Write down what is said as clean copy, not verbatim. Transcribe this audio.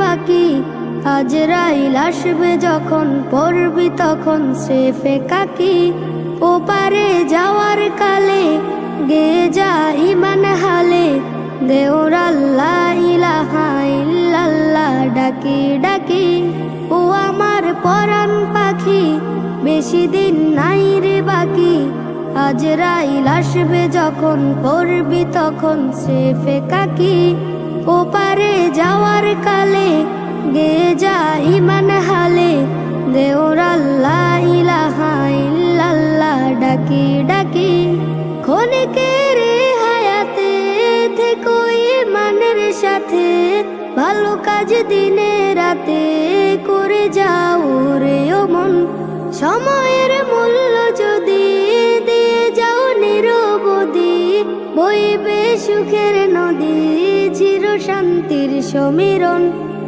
বাকি। আজরাইল আসবে যখন পড়বি তখন স্রেফে কাকি। ওপারে যাওয়ার কালে গে যা ইমান হালে, দেওর আল্লাহ ইলাহা ইল্লাল্লাহ ডাকি ডাকি। ও আমার পরাণ পাখি বেশি দিন নাই রে বাকি। আজরাইল আসবে যখন পড়বি তখন স্রেফে কাকি। ওপারে যাওয়ার কালে গে যা ইমান হালে, দেওর আল্লাহ ইলাহা ইল্লাল্লাহ ডাকি ডাকি। ক্ষণিকের হায়াতে থেকো ইমানের সাথে, ভালো কাজ দিনে রাতে করে যাও রে ও মন। সময়ের মূল্য যদি দিয়ে যাও নিরবধি, বইবে সুখের নদী চির শান্তির সমীরণ।